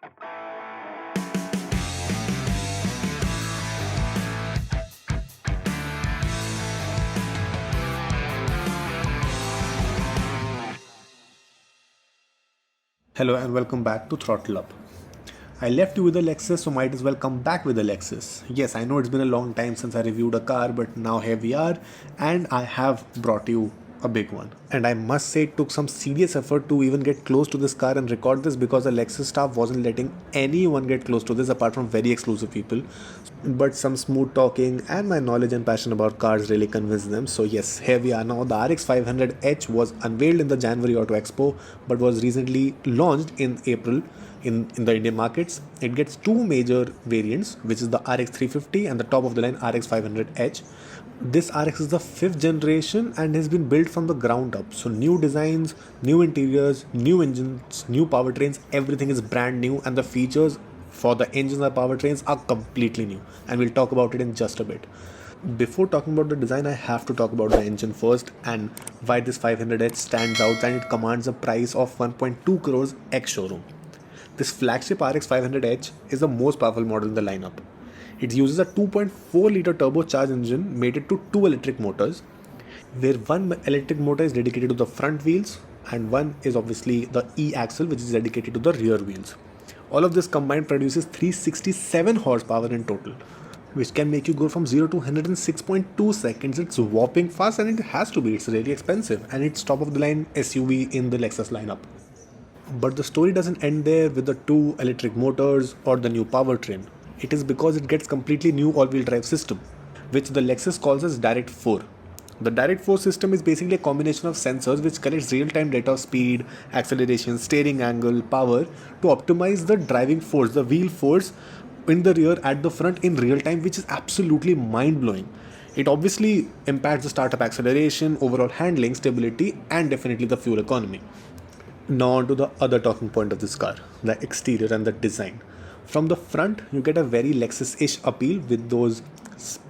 Hello and welcome back to Throttle Up. I left you with a Lexus, so might as well come back with a Lexus. Yes, I know it's been a long time since I reviewed a car, but now here we are, and I have brought you a big one. And I must say, it took some serious effort to even get close to this car and record this because the Lexus staff wasn't letting anyone get close to this apart from very exclusive people. But some smooth talking and my knowledge and passion about cars really convinced them. So, yes, here we are now. The RX 500H was unveiled in the January Auto Expo but was recently launched in April in the Indian markets. It gets two major variants, which is the RX 350 and the top of the line RX 500H. This RX is the fifth generation and has been built from the ground up. So new designs, new interiors, new engines, new powertrains, everything is brand new, and the features for the engines and powertrains are completely new. And we'll talk about it in just a bit. Before talking about the design, I have to talk about the engine first and why this 500H stands out and it commands a price of 1.2 crores ex showroom. This flagship RX 500H is the most powerful model in the lineup. It uses a 2.4 litre turbocharged engine mated to two electric motors, where one electric motor is dedicated to the front wheels and one is obviously the E-axle, which is dedicated to the rear wheels. All of this combined produces 367 horsepower in total, which can make you go from 0 to 100 in 6.2 seconds. It's whopping fast and it has to be. It's really expensive and it's top of the line SUV in the Lexus lineup. But the story doesn't end there with the two electric motors or the new powertrain. It is because it gets completely new all-wheel drive system, which the Lexus calls as Direct 4. The Direct 4 system is basically a combination of sensors which collects real-time data of speed, acceleration, steering angle, power to optimize the driving force, the wheel force in the rear at the front in real time, which is absolutely mind-blowing. It obviously impacts the startup acceleration, overall handling, stability, and definitely the fuel economy. Now on to the other talking point of this car, the exterior and the design. From the front, you get a very Lexus-ish appeal with those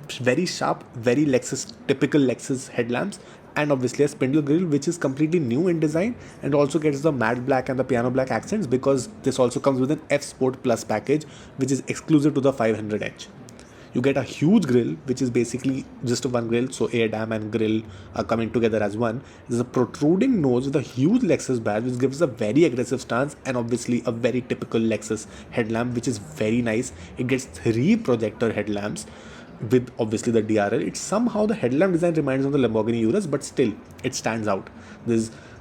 very sharp, very Lexus, typical Lexus headlamps, and obviously a spindle grille which is completely new in design and also gets the matte black and the piano black accents because this also comes with an F Sport Plus package which is exclusive to the 500H. You get a huge grille, which is basically just a one grille, so air dam and grille are coming together as one. There's a protruding nose with a huge Lexus badge, which gives a very aggressive stance, and obviously a very typical Lexus headlamp, which is very nice. It gets three projector headlamps with obviously the DRL. It's somehow the headlamp design reminds of the Lamborghini Urus, but still it stands out.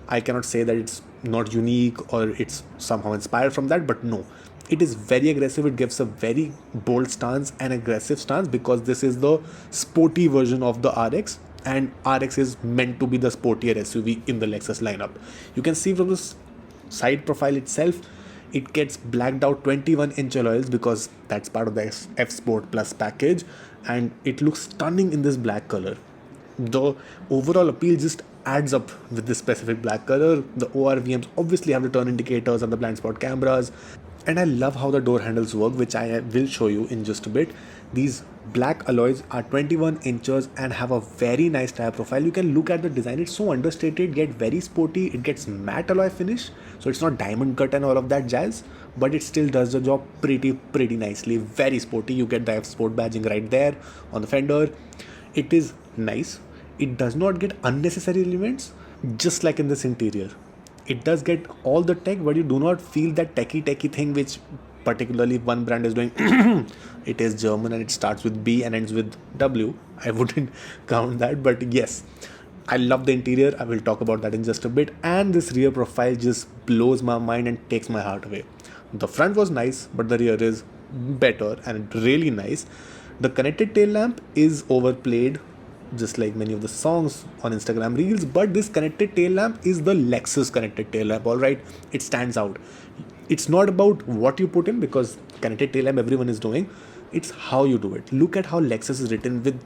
I cannot say that it's not unique or it's somehow inspired from that, but no. It is very aggressive. It gives a very bold stance and aggressive stance because this is the sporty version of the RX and RX is meant to be the sportier SUV in the Lexus lineup. You can see from the side profile itself, it gets blacked out 21-inch alloys because that's part of the F Sport Plus package and it looks stunning in this black color. The overall appeal just adds up with this specific black color. The ORVMs obviously have the turn indicators and the blind spot cameras. And I love how the door handles work, which I will show you in just a bit. These black alloys are 21 inches and have a very nice tire profile. You can look at the design. It's so understated, get very sporty. It gets matte alloy finish. So it's not diamond cut and all of that jazz. But it still does the job pretty nicely. Very sporty. You get the F Sport badging right there on the fender. It is nice. It does not get unnecessary elements, just like in this interior. It does get all the tech, but you do not feel that techie thing which particularly one brand is doing. It is German and it starts with B and ends with W. I wouldn't count that, but yes, I love the interior. I will talk about that in just a bit. And this rear profile just blows my mind and takes my heart away. The front was nice, but the rear is better and really nice. The connected tail lamp is overplayed, just like many of the songs on Instagram Reels, but this connected tail lamp is the Lexus connected tail lamp, alright? It stands out. It's not about what you put in because connected tail lamp everyone is doing, it's how you do it. Look at how Lexus is written with,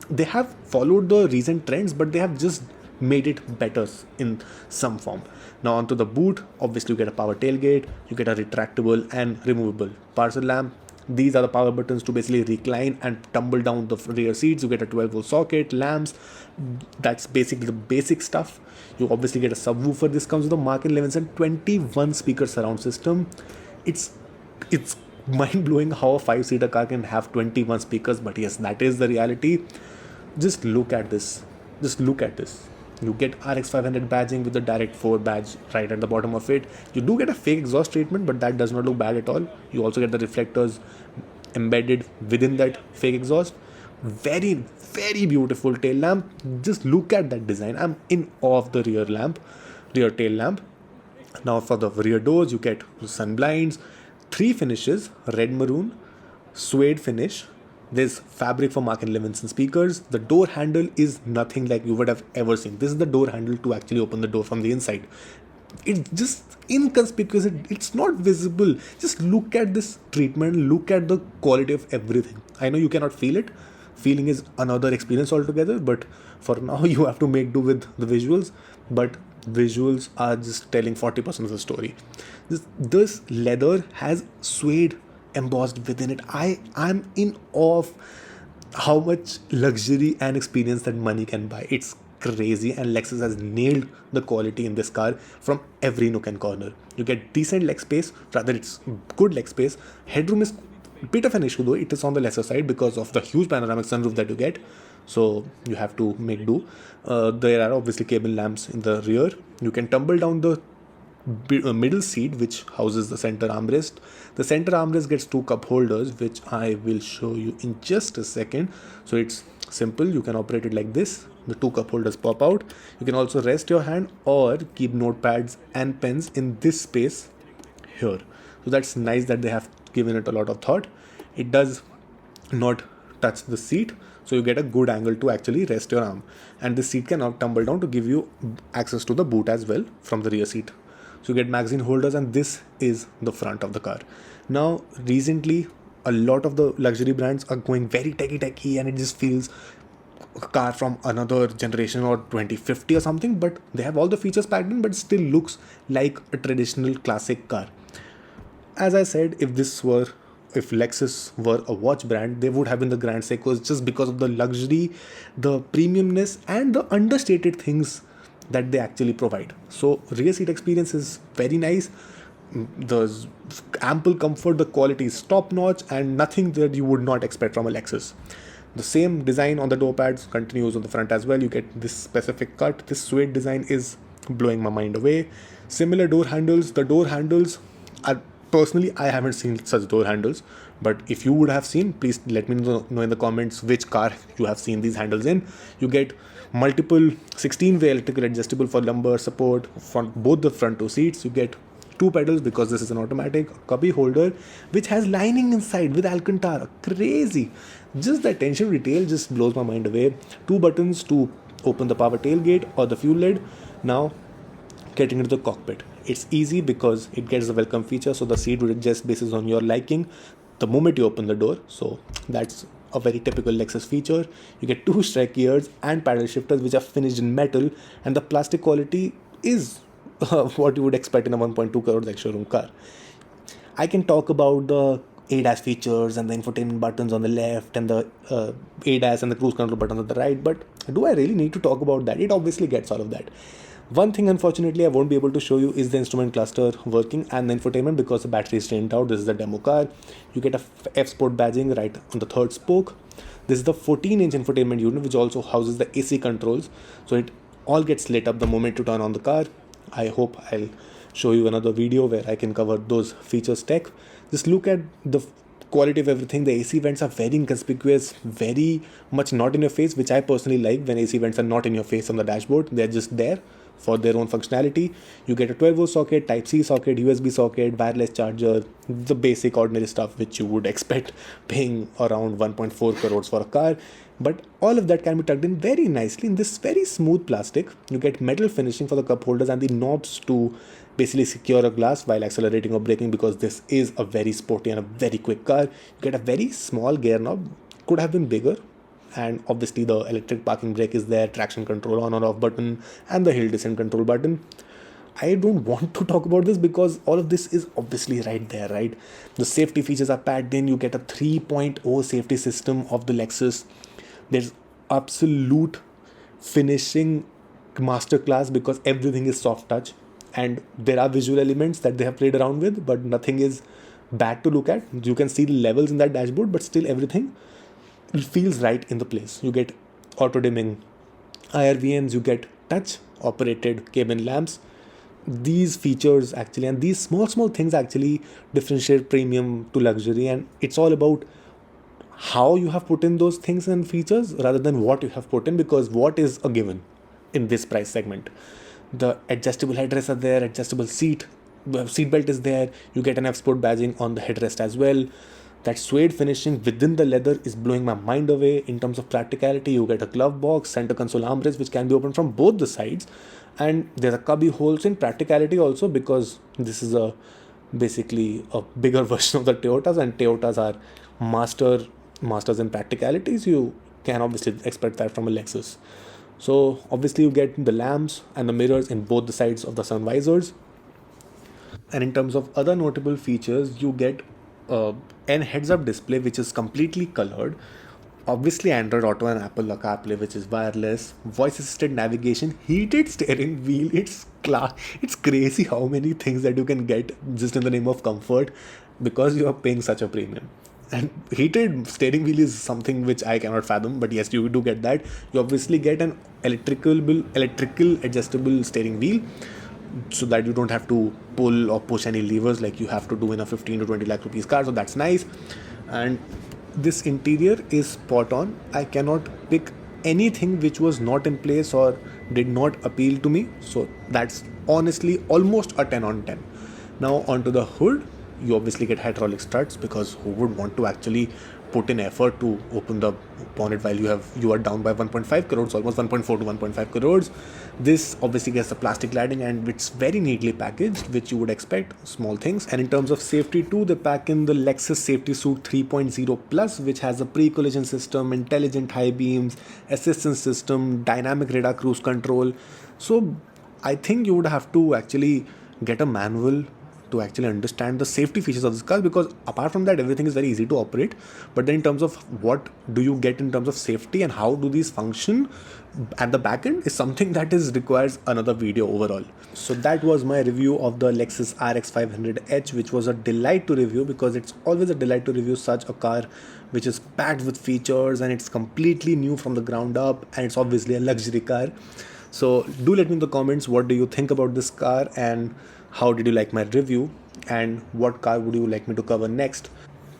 they have followed the recent trends, but they have just made it better in some form. Now onto the boot, obviously you get a power tailgate, you get a retractable and removable parcel lamp. These are the power buttons to basically recline and tumble down the rear seats. You get a 12-volt socket, lamps. That's basically the basic stuff. You obviously get a subwoofer. This comes with a Mark & Levinson 21 speaker surround system. It's it's mind-blowing how a 5-seater car can have 21 speakers, but yes, that is the reality. Just look at this. Just look at this. You get RX 500 badging with the direct 4 badge right at the bottom of it. You do get a fake exhaust treatment, but that does not look bad at all. You also get the reflectors embedded within that fake exhaust. Very, very beautiful tail lamp. Just look at that design. I'm in awe of the rear tail lamp. Now for the rear doors, you get sun blinds, 3 finishes: red maroon, suede finish. There's fabric for Mark & Levinson speakers. The door handle is nothing like you would have ever seen. This is the door handle to actually open the door from the inside. It's just inconspicuous. It's not visible. Just look at this treatment. Look at the quality of everything. I know you cannot feel it. Feeling is another experience altogether, but for now you have to make do with the visuals. But visuals are just telling 40% of the story. This leather has suede embossed within it. I'm in awe of how much luxury and experience that money can buy. It's crazy, and Lexus has nailed the quality in this car from every nook and corner. You get decent leg space, rather it's good leg space. Headroom is a bit of an issue though. It is on the lesser side because of the huge panoramic sunroof that you get, so you have to make do. There are obviously cabin lamps in the rear. You can tumble down the middle seat, which houses the center armrest. The center armrest gets 2 cup holders, which I will show you in just a second. So it's simple. You can operate it like this. The 2 cup holders pop out. You can also rest your hand or keep notepads and pens in this space here. So that's nice that they have given it a lot of thought. It does not touch the seat, so you get a good angle to actually rest your arm, and the seat can now tumble down to give you access to the boot as well from the rear seat. So you get magazine holders, and this is the front of the car. Now recently a lot of the luxury brands are going very techy, and it just feels a car from another generation or 2050 or something, but they have all the features packed in, but still looks like a traditional classic car. As I said, if Lexus were a watch brand, they would have been the Grand Seikos, just because of the luxury, the premiumness, and the understated things that they actually provide. So rear seat experience is very nice. There's ample comfort, the quality is top notch, and nothing that you would not expect from a Lexus. The same design on the door pads continues on the front as well. You get this specific cut. This suede design is blowing my mind away. Similar door handles. The door handles are, personally, I haven't seen such door handles, but if you would have seen, please let me know in the comments which car you have seen these handles in. You get multiple 16-way electrical adjustable for lumbar support for both the front 2 seats. You get 2 pedals because this is an automatic, a cubby holder which has lining inside with Alcantara. Crazy. Just the attention detail just blows my mind away. 2 buttons to open the power tailgate or the fuel lid. Now getting into the cockpit, it's easy because it gets the welcome feature, so the seat will adjust based on your liking the moment you open the door. So that's a very typical Lexus feature. You get 2 strike gears and paddle shifters which are finished in metal, and the plastic quality is what you would expect in a 1.2 crore ex-showroom car. I can talk about the ADAS features and the infotainment buttons on the left and the ADAS and the cruise control buttons on the right, but do I really need to talk about that? It obviously gets all of that. One thing, unfortunately, I won't be able to show you is the instrument cluster working and the infotainment because the battery is drained out. This is the demo car. You get a F Sport badging right on the 3rd spoke. This is the 14-inch infotainment unit which also houses the AC controls. So it all gets lit up the moment you turn on the car. I hope I'll show you another video where I can cover those features tech. Just look at the quality of everything. The AC vents are very inconspicuous, very much not in your face, which I personally like when AC vents are not in your face on the dashboard. They're just there for their own functionality. You get a 12-volt socket, Type-C socket, USB socket, wireless charger, the basic ordinary stuff which you would expect paying around 1.4 crores for a car. But all of that can be tucked in very nicely in this very smooth plastic. You get metal finishing for the cup holders and the knobs to basically secure a glass while accelerating or braking, because this is a very sporty and a very quick car. You get a very small gear knob, could have been bigger, and obviously the electric parking brake is there, traction control on or off button, and the hill descent control button. I don't want to talk about this because all of this is obviously right there, right? The safety features are packed in. You get a 3.0 safety system of the Lexus. There's absolute finishing masterclass because everything is soft touch, and there are visual elements that they have played around with, but nothing is bad to look at. You can see the levels in that dashboard, but still everything feels right in the place. You get auto dimming IRVMs, you get touch operated cabin lamps. These features actually, and these small things actually differentiate premium to luxury, and it's all about how you have put in those things and features rather than what you have put in, because what is a given in this price segment? The adjustable headrests are there, adjustable seat belt is there, you get an F Sport badging on the headrest as well. That suede finishing within the leather is blowing my mind away. In terms of practicality, you get a glove box, center console armrest which can be opened from both the sides, and there's a cubby holes in practicality also, because this is a basically a bigger version of the Toyotas, and Toyotas are masters in practicalities. You can obviously expect that from a Lexus. So obviously you get the lamps and the mirrors in both the sides of the sun visors. And in terms of other notable features, you get an heads-up display which is completely colored. Obviously Android Auto and Apple CarPlay, which is wireless, voice-assisted navigation, heated steering wheel. It's crazy how many things that you can get just in the name of comfort, because you are paying such a premium. And heated steering wheel is something which I cannot fathom, but yes, you do get that. You obviously get an electrical adjustable steering wheel, so that you don't have to pull or push any levers like you have to do in a 15 to 20 lakh rupees car. So that's nice. And this interior is spot on. I cannot pick anything which was not in place or did not appeal to me. So that's honestly almost a 10 on 10. Now onto the hood. You obviously get hydraulic struts, because who would want to actually put in effort to open the bonnet while you are down by 1.5 crores, almost 1.4 to 1.5 crores. This obviously gets the plastic lining, and it's very neatly packaged, which you would expect, small things. And in terms of safety too, they pack in the Lexus Safety Suite 3.0 Plus, which has a pre-collision system, intelligent high beams, assistance system, dynamic radar cruise control. So I think you would have to actually get a manual to actually understand the safety features of this car, because apart from that everything is very easy to operate. But then in terms of what do you get in terms of safety and how do these function at the back end is something that is requires another video overall. So that was my review of the Lexus RX 500H, which was a delight to review, because it's always a delight to review such a car which is packed with features and it's completely new from the ground up, and it's obviously a luxury car. So do let me in the comments, what do you think about this car, and how did you like my review, and what car would you like me to cover next?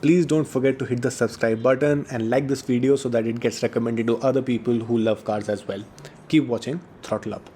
Please don't forget to hit the subscribe button and like this video so that it gets recommended to other people who love cars as well. Keep watching. Throttle up.